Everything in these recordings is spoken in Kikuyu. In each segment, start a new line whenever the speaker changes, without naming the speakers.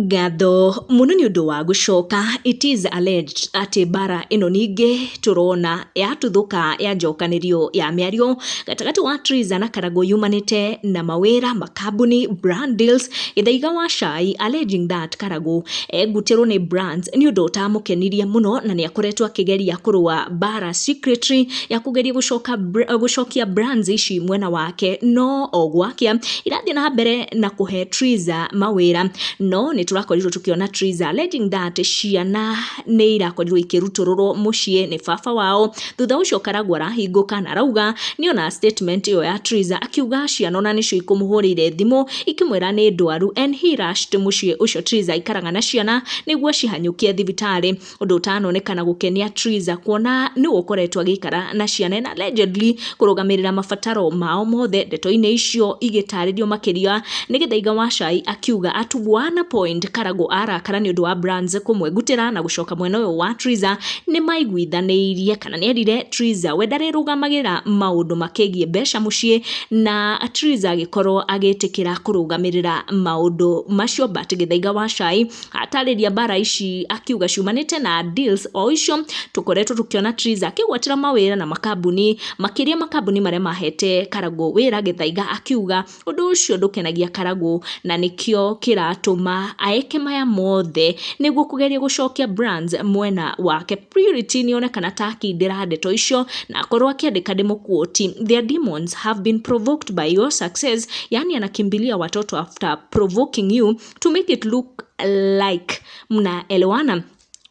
Ngatho muno ni undu wa gucoka. It is alleged ati bara ino ningi turona yatuthuka ya njokanirio ya miario gatagati wa Triza na Karago yumanite na mawira makambuni brand deals ithaiga wa Cai, alleging that Karago egutirwo ni brands ni undu utamukenirie muno na ni akoretwo akigeria kurua bara secretary ya kugeria gucokia brands ici mwena wake, no ogwakia irathie na mbere na kuhe Triza mawira, no ni turakorirwo tukiona Triza alleging that ciana ni irakorirwo ikirutururwo mucie ni baba wao. Thutha ucio Karago arahinguka na arauga ni ona statement iyo ya Triza akiuga ciana ona nicio ikumuhurire thimu ikimwira ni ndwaru, and he rushed mucie ucio Triza ikaraga na ciana niguo cihanyukie thibitari. Undu utanonekana gukenia Triza kuona ni ukoretwo agikara na ciana na allegedly kurugamirira mabataro mao mothe. Ndeto-ini icio igitaririo makiria ni Githaiga wa Cai akiuga at one point Karago arakara ni undu wa brands kumwegutira na gucoka mwena uyu wa Triza ni maiguithaniirie kana ni erire Triza we ndarerugamagira maundu makigie mbeca mucie, na Triza agikorwo agitikira kurugamirira maundu macio. But Githaiga wa Cai atariria bara ici akiuga ciumanite na deals o icio tukoretwo tukiona Triza akigwatira mawira na makambuni makiria makambuni maria mahete Karago wira. Githaiga akiuga undu ucio ndukenagia Karago na nikio kiratuma aeke maya mothe niguo kugeria gucokia brands mwena wake. Priority ni onekana takindira ndeto icio na akorwo akiandika demoquoti, their demons have been provoked by your success, yani anakimbilia watoto after provoking you to make it look like mnaelewana.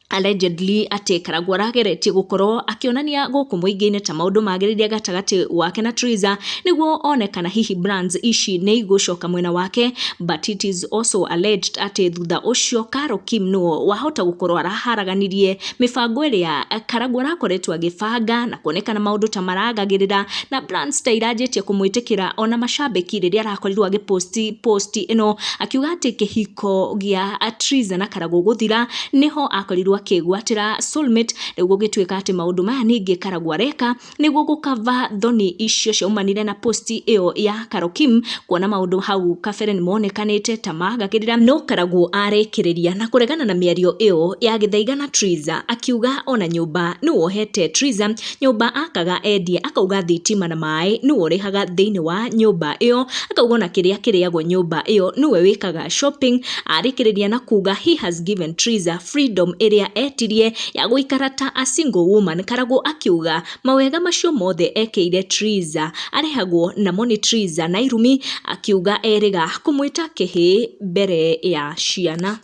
Allegedly ati Karago arageretie gukorwo akionania guku muingi-ini ta maundu magiriria gatagati wake na Triza niguo onekana hihi brands ici ni igucoka mwena wake. But it is also alleged ati thutha ucio Karo Kim no wahota gukorwo araharaganirie mibango iria Karago arakoretwo agibanga na kuonekana maundu ta maragagirira na brands ta irajitie kumwitikira ona macambiki riria arakorirwo agiposti ino akiuga ati kihiko gia Triza na Karago guthira niho akorirwo akigwatira soulmate niguo gituika ati maundu maya ningi Karago areka niguo gukava thoni icio ciaumanire na posti iyo ya Karo Kim, kuona maundu hau kabere ni monekanite ta magagirira. No Karago arekiriria na kuregana na miario iyo ya Githaiga na Triza akiuga ona nyumba ni wohete Triza, nyumba akaga endie, akauga thitima na mai ni worehaga thiini wa nyumba iyo, akauga na kiriagwo nyumba iyo niwe wikaga shopping. Arikiriria na kuga he has given Triza freedom area etirie ya guikara ta a single woman. Karago akiuga mawega macio mothe ekeire Triza arehagwo na moni Triza na irumi, akiuga eriga kumwita kihi mbere ya ciana.